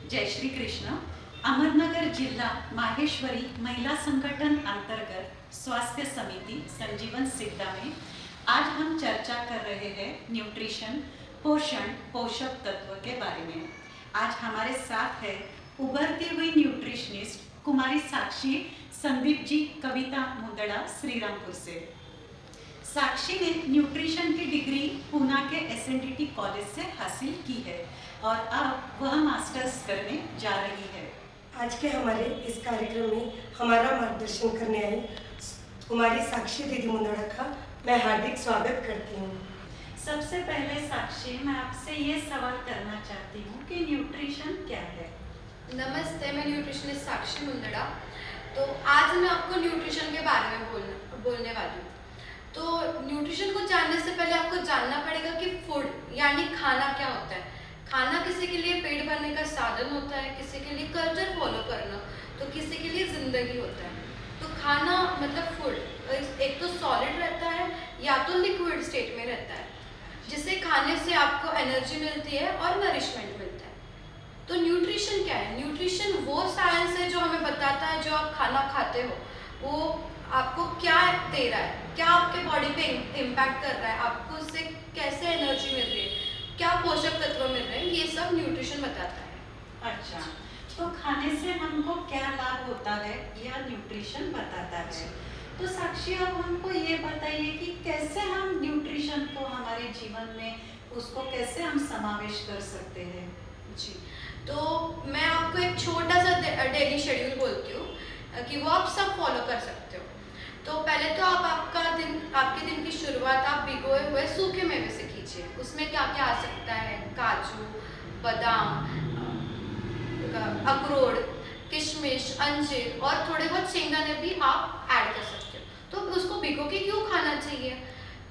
जय श्री कृष्ण। अहमदनगर जिला माहेश्वरी महिला संगठन अंतर्गत स्वास्थ्य समिति संजीवन सिद्धा में आज हम चर्चा कर रहे हैं न्यूट्रिशन, पोषण, पोषक तत्व के बारे में। आज हमारे साथ है उभरती हुई न्यूट्रिशनिस्ट कुमारी साक्षी संदीप जी कविता मुंदड़ा श्रीरामपुर से। साक्षी ने न्यूट्रिशन की डिग्री पूना के एसएनडीटी कॉलेज से हासिल की है और अब वह मास्टर्स करने जा रही है। आज के हमारे इस कार्यक्रम में हमारा मार्गदर्शन करने आई कुमारी साक्षी दीदी मुंदड़ा का मैं हार्दिक स्वागत करती हूँ। सबसे पहले साक्षी, मैं आपसे ये सवाल करना चाहती हूँ कि न्यूट्रिशन क्या है? नमस्ते, मैं न्यूट्रिशनिस्ट साक्षी मुंदड़ा। तो आज मैं आपको न्यूट्रिशन के बारे में बोलने वाली हूँ। तो न्यूट्रिशन को जानने से पहले आपको जानना पड़ेगा कि फूड यानी खाना क्या होता है। खाना किसी के लिए पेट भरने का साधन होता है, किसी के लिए कल्चर फॉलो करना, तो किसी के लिए जिंदगी होता है। तो खाना मतलब फूड एक तो सॉलिड रहता है या तो लिक्विड स्टेट में रहता है, जिसे खाने से आपको एनर्जी मिलती है और नरिशमेंट मिलता है। तो न्यूट्रिशन क्या है? न्यूट्रिशन वो साइंस है जो हमें बताता है जो आप खाना खाते हो वो आपको क्या दे रहा है, क्या आपके बॉडी पे इम्पैक्ट कर रहा है, आपको उससे कैसे एनर्जी मिल रही है, क्या पोषक तत्व मिल रहे हैं, ये सब न्यूट्रिशन बताता है। अच्छा, तो खाने से हमको क्या लाभ होता है यह न्यूट्रिशन बताता है। तो साक्षी, अब हमको ये बताइए कि कैसे हम न्यूट्रिशन को हमारे जीवन में उसको कैसे हम समावेश कर सकते हैं। जी, तो मैं आपको एक छोटा सा डेली शेड्यूल बोलती हूँ कि वो आप सब फॉलो कर सकते हो। तो पहले तो आप आपके दिन की शुरुआत आप भिगोए हुए सूखे मेवे से कीजिए। उसमें क्या क्या आ सकता है? काजू, बादाम, अखरोट, किशमिश, अंजीर और थोड़े बहुत शेंगदाने भी आप ऐड कर सकते हो। तो उसको भिगो के क्यों खाना चाहिए?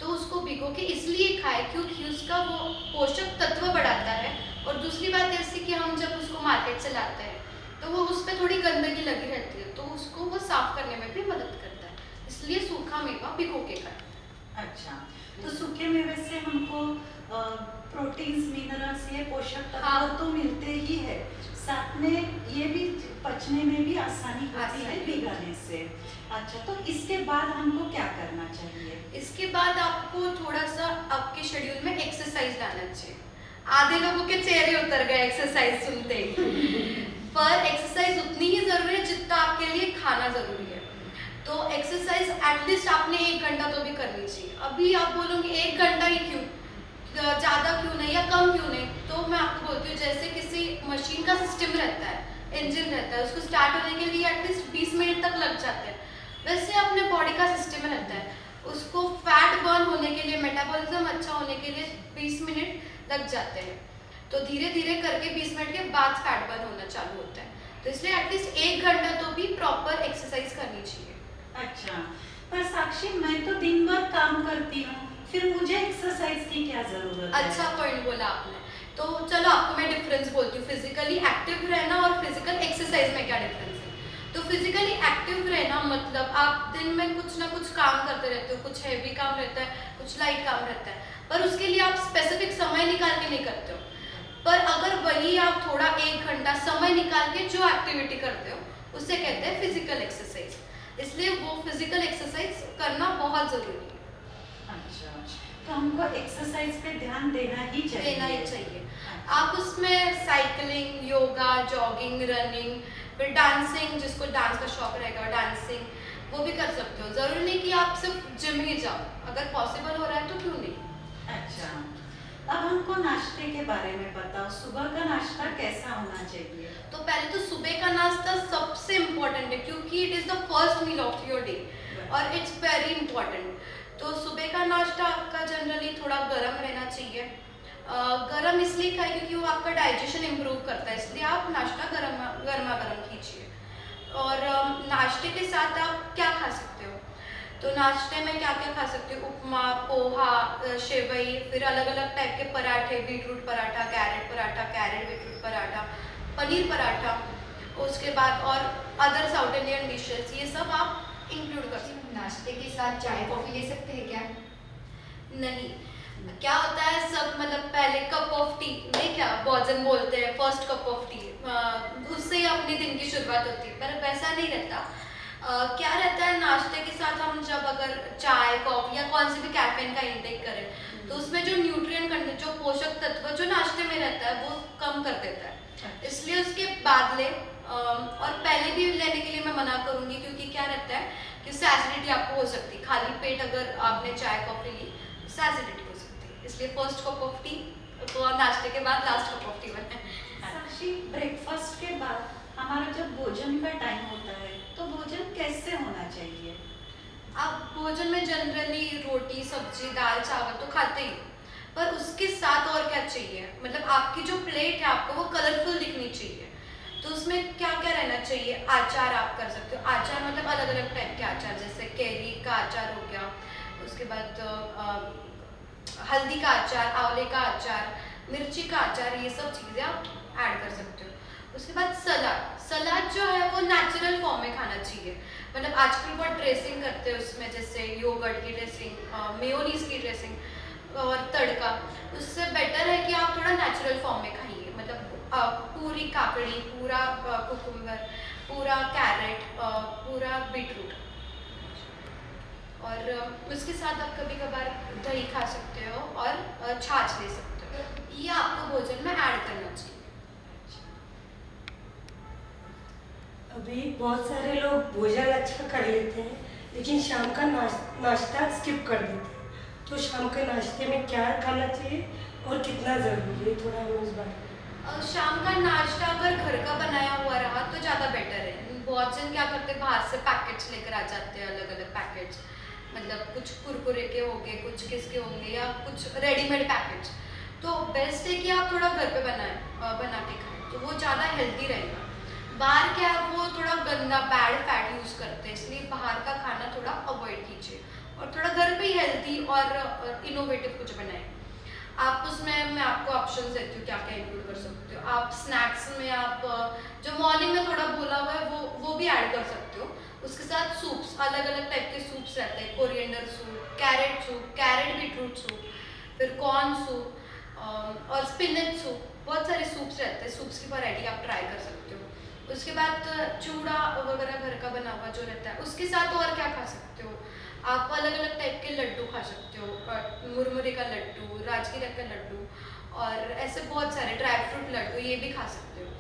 तो उसको भिगो के इसलिए खाए क्योंकि उसका वो पोषक तत्व बढ़ाता है। और दूसरी बात ऐसी कि हम जब उसको मार्केट से लाते हैं तो वो उस पर थोड़ी गंदगी लगी रहती है, तो उसको वो साफ करने में भी मदद करता है। इसलिए सूखा मेवा भिगो के खाएं। अच्छा, तो सूखे मेवे से हमको प्रोटीन्स, मिनरल्स, ये पोषक तत्व तो मिलते ही है, साथ में ये भी पचने में भी आसानी होती है भिगाने से। अच्छा, तो इसके बाद हमको क्या करना चाहिए? इसके बाद आपको थोड़ा सा आपके शेड्यूल में एक्सरसाइज लाना चाहिए। आधे लोगों के चेहरे उतर गए एक्सरसाइज सुनते ही पर एक्सरसाइज उतनी ही जरूरी है जितना आपके लिए खाना जरूरी है। तो एक्सरसाइज एटलीस्ट आपने 1 घंटा तो भी करनी चाहिए। अभी आप बोलोगे 1 घंटा ही क्यों, ज़्यादा क्यों नहीं या कम क्यों नहीं? तो मैं आपको बोलती हूँ जैसे किसी मशीन का सिस्टम रहता है, इंजन रहता है, उसको स्टार्ट होने के लिए एटलीस्ट 20 मिनट तक लग जाते हैं। वैसे अपने बॉडी का सिस्टम रहता है, उसको फैट बर्न होने के लिए, मेटाबॉलिज्म अच्छा होने के लिए 20 मिनट लग जाते हैं। तो धीरे धीरे करके 20 मिनट के बाद फैट बर्न होना चालू होता है। तो इसलिए एटलीस्ट 1 घंटा तो भी प्रॉपर एक्सरसाइज करनी चाहिए। अच्छा, पर साक्षी, मैं तो दिन भर काम करती हूँ, फिर मुझे एक्सरसाइज की क्या जरूरत है? अच्छा पॉइंट बोला आपने। तो चलो आपको मैं डिफरेंस बोलती हूँ, फिजिकली एक्टिव रहना और फिजिकल एक्सरसाइज में क्या डिफरेंस है। तो फिजिकली एक्टिव रहना मतलब आप दिन में कुछ ना कुछ काम करते रहते हो, कुछ हैवी काम रहता है, कुछ लाइट काम रहता है, पर उसके लिए आप स्पेसिफिक समय निकाल के नहीं करते हो। पर अगर वही आप थोड़ा 1 घंटा समय निकाल के जो एक्टिविटी करते हो उसे कहते हैं फिजिकल एक्सरसाइज। इसलिए वो फिजिकल एक्सरसाइज करना बहुत जरूरी है। अच्छा, तो हमको एक्सरसाइज पे ध्यान देना ही चाहिए। आप उसमें साइकिलिंग, योगा, जॉगिंग, रनिंग, फिर डांसिंग, जिसको डांस का शौक रहेगा डांसिंग, वो भी कर सकते हो। जरूरी नहीं कि आप सिर्फ जिम ही जाओ, अगर पॉसिबल हो रहा है तो क्यों नहीं। अच्छा, अब हमको नाश्ते के बारे में बताओ, सुबह का नाश्ता कैसा होना चाहिए? तो पहले तो सुबह का नाश्ता सबसे इम्पोर्टेंट है क्योंकि it is the first meal of your day और इट्स वेरी इंपॉर्टेंट। तो सुबह का नाश्ता आपका जनरली थोड़ा गर्म रहना चाहिए। गर्म इसलिए खाए क्योंकि वो आपका डाइजेशन इम्प्रूव करता है, इसलिए आप नाश्ता गर्मा गर्म कीजिए। और नाश्ते के साथ आप क्या खा सकते हो? तो नाश्ते में क्या क्या खा सकते हो? उपमा, पोहा, सेवई, फिर अलग अलग टाइप के पराठे, beetroot paratha, carrot beetroot paratha, paneer paratha, उसके बाद और अदर साउथ इंडियन डिशेस, ये सब आप इंक्लूड कर सकते हैं। नाश्ते के साथ चाय कॉफी ले सकते हैं क्या? नहीं, क्या होता है सब मतलब पहले कप ऑफ टी नहीं, क्या भोजन बोलते हैं, फर्स्ट कप ऑफ टी, उससे ही अपने दिन की शुरुआत होती है, पर वैसा नहीं रहता। क्या रहता है, नाश्ते के साथ हम जब अगर चाय कॉफी या कौन सी भी कैफीन का इंटेक करें तो उसमें जो न्यूट्रिएंट कंटेंट, जो पोषक तत्व जो नाश्ते में रहता है वो कम कर देता है। इसलिए उसके बाद ले और पहले भी लेने के लिए मैं मना करूंगी, क्योंकि क्या रहता है कि उससे एसिडिटी आपको हो सकती है। खाली पेट अगर आपने चाय कॉफी ली उससे एसिडिटी हो सकती है। इसलिए फर्स्ट कप ऑफ टी तो नाश्ते के बाद लास्ट कप ऑफ टी बने। साक्षी, ब्रेकफास्ट के बाद हमारा जब भोजन का टाइम होता है तो भोजन कैसे होना चाहिए? आप भोजन में जनरली रोटी सब्जी दाल चावल तो खाते ही, पर उसके साथ और क्या चाहिए, मतलब आपकी जो प्लेट है आपको वो कलरफुल दिखनी चाहिए। तो उसमें क्या क्या रहना चाहिए, अचार आप कर सकते हो। अचार मतलब अलग अलग टाइप के अचार, जैसे कैरी का अचार हो गया, उसके बाद हल्दी का अचार, आंवले का अचार, मिर्ची का अचार, ये सब चीज़ें आप ऐड कर सकते हो। उसके बाद सलाद, सलाद जो है वो नेचुरल फॉर्म में खाना चाहिए। मतलब आजकल बहुत ड्रेसिंग करते हैं उसमें, जैसे योगर्ट की ड्रेसिंग, मेयोनीज की ड्रेसिंग और तड़का। उससे बेटर है कि आप थोड़ा नेचुरल फॉर्म में खाइए, मतलब पूरी काकड़ी, पूरा कुकुम्बर, पूरा कैरेट, पूरा बीटरूट, और उसके साथ आप कभी कभार दही खा सकते हो और छाछ ले सकते हो। ये आपको भोजन में ऐड करना चाहिए। अभी बहुत सारे लोग भोजन अच्छा कर लेते हैं लेकिन शाम का नाश्ता स्किप कर देते हैं। तो शाम के नाश्ते में क्या खाना चाहिए और कितना ज़रूरी है, थोड़ा हमें इस बारे में। शाम का नाश्ता अगर घर का बनाया हुआ रहा तो ज़्यादा बेटर है। बहुत जन क्या करते हैं, बाहर से पैकेट्स लेकर आ जाते हैं, अलग अलग पैकेट्स, मतलब कुछ कुरकुरे के होंगे, कुछ किसके होंगे, या कुछ रेडीमेड पैकेट्स। तो बेस्ट है कि आप थोड़ा घर पे बना के खाएं, तो वो ज़्यादा हेल्दी रहेगा। बाहर क्या है, वो थोड़ा गंदा बैड फैट यूज़ करते हैं, इसलिए बाहर का खाना थोड़ा अवॉइड कीजिए और थोड़ा घर पे ही हेल्दी और इनोवेटिव कुछ बनाएं। आप उसमें मैं आपको ऑप्शन देती हूँ क्या क्या इंक्लूड कर सकते हो। आप स्नैक्स में आप जो मॉर्निंग में थोड़ा बोला हुआ है वो भी ऐड कर सकते हो। उसके साथ सूप्स, अलग अलग टाइप के सूप्स रहते हैं, coriander soup, carrot beetroot soup, फिर कॉर्न सूप और स्पिनच सूप, बहुत सारे सूप्स रहते हैं। सूप्स की वैरायटी आप ट्राई कर सकते हो। उसके बाद चूड़ा वगैरह घर का बना हुआ जो रहता है, उसके साथ और क्या खा सकते हो, आप अलग अलग टाइप के लड्डू खा सकते हो, मुरमुरे का लड्डू, राजगिरा का लड्डू, और ऐसे बहुत सारे ड्राई फ्रूट लड्डू ये भी खा सकते हो।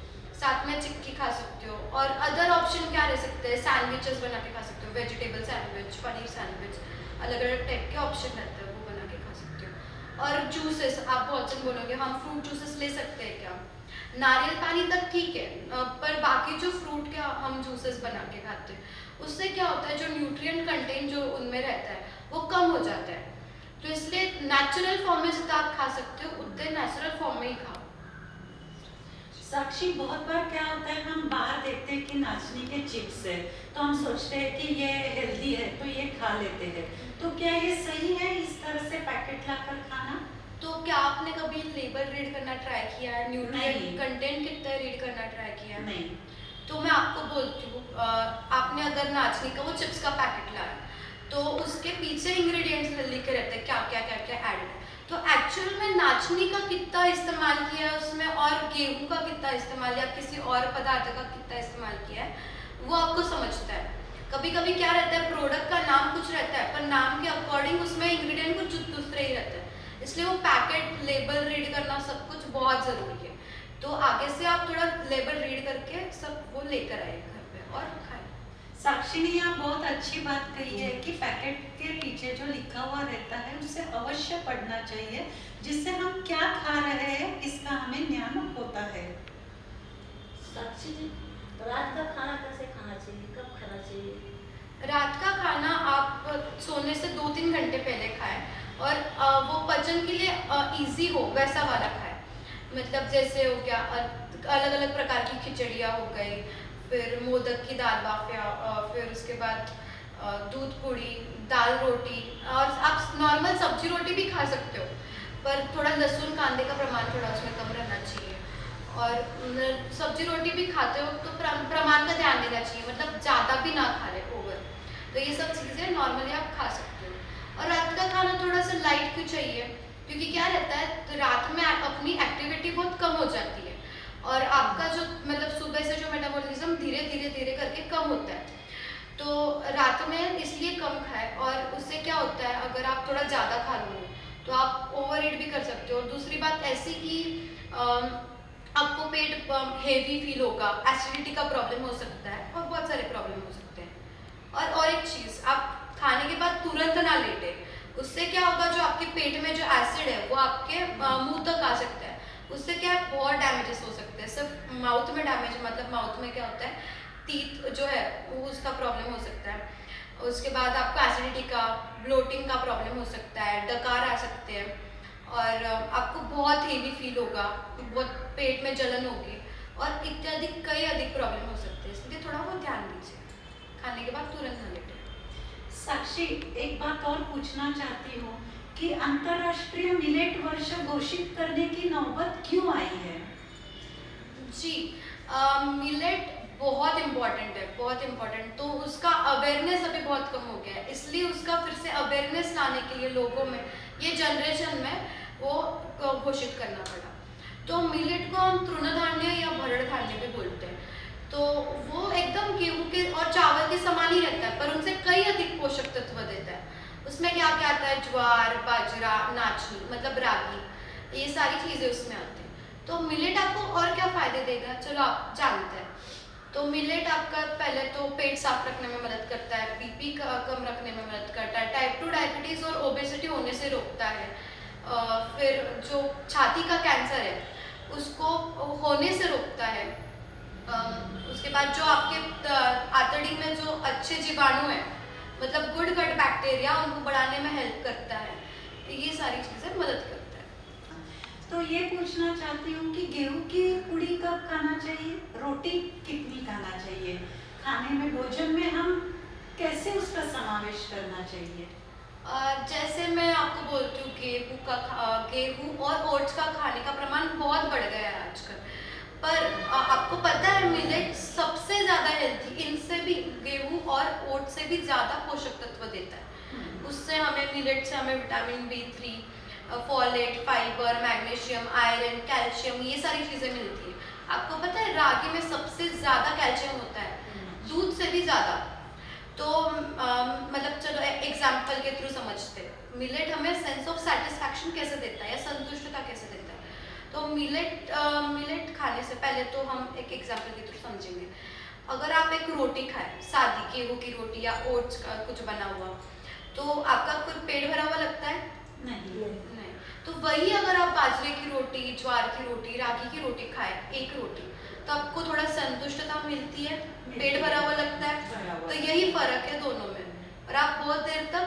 साथ में चिक्की खा सकते हो। और अदर ऑप्शन क्या रह सकते हैं, सैंडविचेस बना के खा सकते हो, वेजिटेबल सैंडविच, पनीर सैंडविच, अलग अलग टाइप के ऑप्शन रहते हैं, वो बना के खा सकते हो। और जूसेस, आप बहुत जन बोलोगे हम फ्रूट जूसेस ले सकते हैं क्या, नारियल पानी तक ठीक है, पर बाकी जो फ्रूट के हम जूसेस बना के खाते हैं उससे क्या होता है, जो न्यूट्रिएंट कंटेंट जो उनमें रहता है वो कम हो जाता है। तो इसलिए नेचुरल फॉर्म में जितना आप खा सकते हो उतने नेचुरल फॉर्म में ही खाओ। साक्षी, बहुत बार क्या होता है, हम बाहर देखते हैं कि नाचनी के चिप्स है तो हम सोचते हैं कि ये हेल्दी है तो ये खा लेते हैं। तो क्या ये सही है इस तरह से पैकेट लाकर खाना? तो क्या आपने कभी लेबल रीड करना ट्राई किया है, न्यूट्रिएंट कंटेंट कितना है रीड करना ट्राई किया है? नहीं। तो मैं आपको बोलती हूँ, आपने अगर नाचनी का वो चिप्स का पैकेट लाया तो उसके पीछे इंग्रेडिएंट्स लिखे रहते हैं क्या क्या क्या क्या एडेड है। तो एक्चुअल में नाचनी का कितना इस्तेमाल किया है उसमें, और गेहूं का कितना इस्तेमाल या किसी और पदार्थ का कितना इस्तेमाल किया है वो आपको समझता है। कभी कभी क्या रहता है, प्रोडक्ट का नाम कुछ रहता है पर नाम के अकॉर्डिंग उसमें इंग्रेडिएंट कुछ दूसरे ही रहते हैं, इसलिए वो पैकेट लेबल रीड करना सब कुछ बहुत ज़रूरी है। तो आगे से आप थोड़ा लेबल रीड करके सब वो लेकर आए घर पे और खाएं। साक्षी ने यहाँ बहुत अच्छी बात कही है कि पैकेट के पीछे जो लिखा हुआ रहता है उसे अवश्य पढ़ना चाहिए, जिससे हम क्या खा रहे हैं इसका हमें ज्ञान होता है। साक्षी जी, रात का खाना कैसे खाना चाहिए, कब खाना चाहिए? रात का खाना आप सोने से 2-3 घंटे पहले खाएं और वो पचन के लिए इजी हो वैसा वाला खाएं। मतलब जैसे हो गया अलग अलग प्रकार की खिचड़ियाँ हो गई, फिर मोदक की दाल बाफिया, फिर उसके बाद दूध पूड़ी, दाल रोटी, और आप नॉर्मल सब्जी रोटी भी खा सकते हो पर थोड़ा लहसुन कांदे का प्रमाण थोड़ा उसमें कम रहना चाहिए। और सब्जी रोटी भी खाते हो तो प्रमाण का ध्यान देना चाहिए, मतलब ज़्यादा भी ना खा ले ओवर। तो ये सब चीज़ें नॉर्मली आप खा सकते हो। और रात का खाना थोड़ा सा लाइट क्यों चाहिए, और आपका जो मतलब सुबह से जो मेटाबॉलिज्म धीरे धीरे धीरे करके कम होता है। तो रात में इसलिए कम खाएं, और उससे क्या होता है अगर आप थोड़ा ज़्यादा खा लोगे तो आप ओवर ईट भी कर सकते हो। और दूसरी बात ऐसी कि आपको पेट हेवी फील होगा, एसिडिटी का प्रॉब्लम हो सकता है और बहुत सारे प्रॉब्लम हो सकते हैं। और एक चीज़, आप खाने के बाद तुरंत ना लेटे, उससे क्या होगा जो आपके पेट में जो एसिड है वो आपके मुंह तक आ सकता है। उससे क्या है बहुत डैमेजेस हो सकते हैं, सिर्फ माउथ में डैमेज, मतलब माउथ में क्या होता है टीथ जो है वो उसका प्रॉब्लम हो सकता है। उसके बाद आपको एसिडिटी का, ब्लोटिंग का प्रॉब्लम हो सकता है, डकार आ सकते हैं, और आपको बहुत हेवी फील होगा, बहुत पेट में जलन होगी और इत्यादि कई अधिक प्रॉब्लम हो सकते हैं। इसलिए थोड़ा बहुत ध्यान दीजिए, खाने के बाद तुरंत ना लेटें। साक्षी, एक बात और पूछना चाहती हूँ कि अंतर्राष्ट्रीय मिलेट वर्ष घोषित करने की नौबत क्यों आई है? जी, मिलेट बहुत इम्पॉर्टेंट है, बहुत इम्पॉर्टेंट। तो उसका अवेयरनेस अभी बहुत कम हो गया है, इसलिए उसका फिर से अवेयरनेस लाने के लिए लोगों में, ये जनरेशन में वो घोषित करना पड़ा। तो मिलेट को हम तृणधान्य या भरड़ धान्य भी बोलते हैं। तो वो एकदम गेहूं के और चावल के समान ही रहता है, पर उनसे कई अधिक पोषक तत्व देता है। उसमें क्या क्या आता है, ज्वार, बाजरा, नाचनी मतलब रागी, ये सारी चीज़ें उसमें आती हैं। तो मिलेट आपको और क्या फ़ायदे देगा, चलो आप जानते हैं। तो मिलेट आपका पहले तो पेट साफ रखने में मदद करता है, बीपी कम रखने में मदद करता है, टाइप 2 डायबिटीज़ और ओबेसिटी होने से रोकता है। फिर जो छाती का कैंसर है उसको होने से रोकता है। उसके बाद जो आपके आंतड़ी में जो अच्छे जीवाणु हैं, मतलब गुड गट बैक्टीरिया, उनको बढ़ाने में हेल्प करता है। ये सारी चीज़ें मदद करता है। तो ये पूछना चाहती हूँ कि गेहूं की पुड़ी कब खाना चाहिए, रोटी कितनी खाना चाहिए, खाने में भोजन में हम कैसे उसका समावेश करना चाहिए? जैसे मैं आपको बोलती हूँ गेहूँ और ओट्स का खाने का प्रमाण बहुत बढ़ गया है आजकल। पर आपको पता है मिलेट सबसे ज़्यादा हेल्थी, इनसे भी गेहूँ और ओट्स से भी ज़्यादा पोषक तत्व देता है। उससे हमें मिलेट से हमें vitamin B3, folate, fibre, magnesium, iron, calcium, ये सारी चीज़ें मिलती है। आपको पता है रागी में सबसे ज़्यादा कैल्शियम होता है, दूध से भी ज़्यादा। तो मतलब चलो एग्जाम्पल के थ्रू समझते हैं, मिलेट हमें सेंस ऑफ सेटिस्फैक्शन कैसे देता है या संतुष्टता कैसे देता है। तो मिलेट खाने से पहले तो हम एक एग्जाम्पल के थ्रू समझेंगे। अगर आप एक रोटी खाएं, सादी गेहूं की रोटी या ओट्स का कुछ बना हुआ, तो आपका कुछ पेट भरा हुआ लगता है? नहीं। तो वही अगर आप बाजरे की रोटी, ज्वार की रोटी, रागी की रोटी खाएं, एक रोटी, तो आपको थोड़ा संतुष्टता मिलती है, पेट भरा हुआ लगता है। तो यही फर्क है दोनों में, और आप बहुत देर तक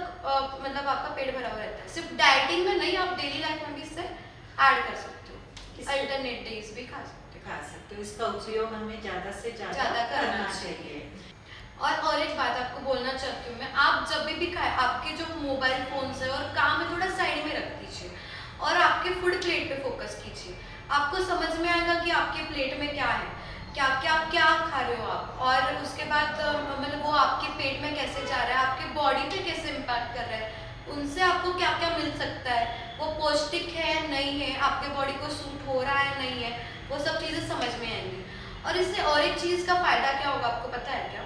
मतलब आपका पेट भरा हुआ रहता है। सिर्फ डाइटिंग में नहीं, आप डेली लाइफ में भी इससे ऐड कर सकते हो, अल्टरनेट डेज भी खा सकते हो। इसका उपयोग हमें ज़्यादा से ज़्यादा करना चाहिए। और एक बात आपको बोलना चाहती हूँ मैं, आप जब भी खाएं, आपके जो मोबाइल फोन्स है और काम है थोड़ा साइड में रख दीजिए और आपके फूड प्लेट पे फोकस कीजिए। आपको समझ में आएगा कि आपके प्लेट में क्या है, क्या खा रहे हो आप, और उसके बाद मतलब वो आपके पेट में कैसे जा रहा है, आपके बॉडी पे कैसे इम्पैक्ट कर रहा है, उनसे आपको क्या क्या मिल सकता है, वो पौष्टिक है नहीं है, आपके बॉडी को सूट हो रहा है नहीं है, वो सब चीज़ें समझ में आएंगी। और इससे और एक चीज़ का फ़ायदा क्या होगा आपको पता है क्या,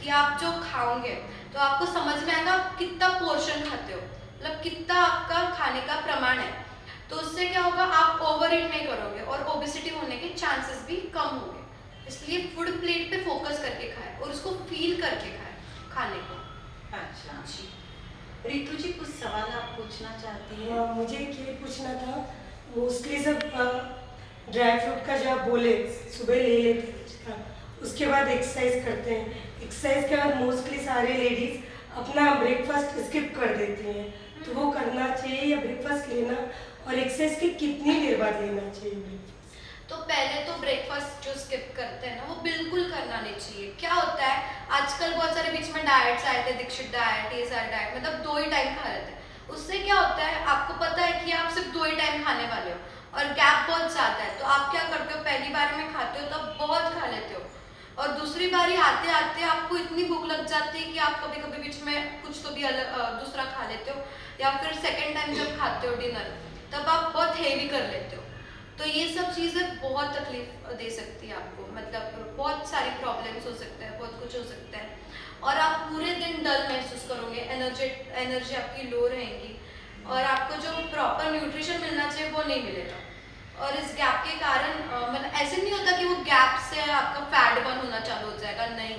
कि आप जो खाओगे तो आपको समझ में आएगा आप कितना पोर्शन खाते हो, मतलब कितना आपका खाने का प्रमाण है। तो उससे क्या होगा, आप ओवर ईट नहीं करोगे और ओबेसिटी होने के चांसेस भी कम होंगे। इसलिए फूड प्लेट पे फोकस करके खाएं और उसको फील करके खाएं खाने को। अच्छा जी, रितु जी कुछ सवाल आप पूछना चाहती हैं? हाँ, मुझे ये पूछना था, मोस्टली सब ड्राई फ्रूट का जो आप बोले सुबह ले लेते हैं, उसके बाद एक्सरसाइज करते हैं, एक्सरसाइज के बाद मोस्टली सारे लेडीज अपना ब्रेकफास्ट स्किप कर देती हैं, तो वो करना चाहिए या ब्रेकफास्ट लेना, और एक्सरसाइज के कितनी देर बाद लेना चाहिए? तो पहले तो ब्रेकफास्ट जो स्किप करते हैं ना, वो बिल्कुल करना नहीं चाहिए। क्या होता है आजकल बहुत सारे बीच में डाइट्स आए थे, दीक्षित डाइट, ये सारे डाइट, मतलब 2 ही टाइम खा रहे थे। उससे क्या होता है, आपको पता है कि आप सिर्फ 2 ही टाइम खाने वाले हो और गैप बहुत ज़्यादा है, तो आप क्या करते हो, पहली बार में खाते हो तब बहुत खा लेते हो, और दूसरी बारी आते आते आपको इतनी भूख लग जाती है कि आप कभी कभी बीच में कुछ तो भी दूसरा खा लेते हो, या फिर सेकेंड टाइम जब खाते हो डिनर तब आप बहुत हेवी कर लेते हो। तो ये सब चीज़ें बहुत तकलीफ दे सकती है आपको, मतलब बहुत सारी प्रॉब्लम्स हो सकते हैं, बहुत कुछ हो सकता है, और आप पूरे दिन डल महसूस करोगे, एनर्जी आपकी लो रहेगी, और आपको जो प्रॉपर न्यूट्रिशन मिलना चाहिए वो नहीं मिलेगा। और इस गैप के कारण मतलब ऐसे नहीं होता कि वो गैप से आपका फैट बर्न होना चालू हो जाएगा, नहीं,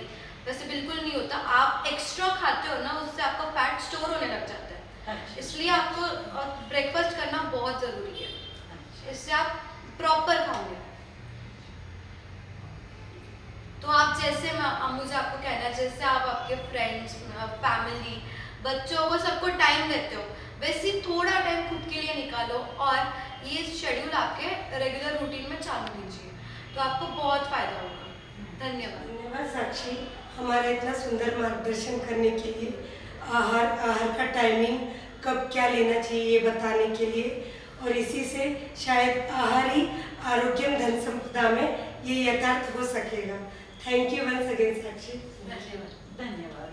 वैसे बिल्कुल नहीं होता। आप एक्स्ट्रा खाते हो ना, उससे आपका फैट स्टोर होने लग जाता है, इसलिए आपको ब्रेकफास्ट करना बहुत ज़रूरी है, इससे आप प्रॉपर खाओगे। तो आप जैसे मुझे आपको कहना है, जैसे आप आपके फ्रेंड्स, फैमिली, बच्चों को सबको टाइम देते हो, वैसे ही थोड़ा टाइम खुद के लिए निकालो और ये शेड्यूल आपके रेगुलर रूटीन में चालू कीजिए, तो आपको बहुत फायदा होगा। धन्यवाद। धन्यवाद साक्षी, हमारा इतना सुंदर मार्गदर्शन करने के लिए, आहार का टाइमिंग, कब क्या लेना चाहिए ये बताने के लिए, और इसी से शायद आहार ही आरोग्यम धन संपदा में ये यथार्थ हो सकेगा। थैंक यू वंस अगेन साक्षी। धन्यवाद। धन्यवाद।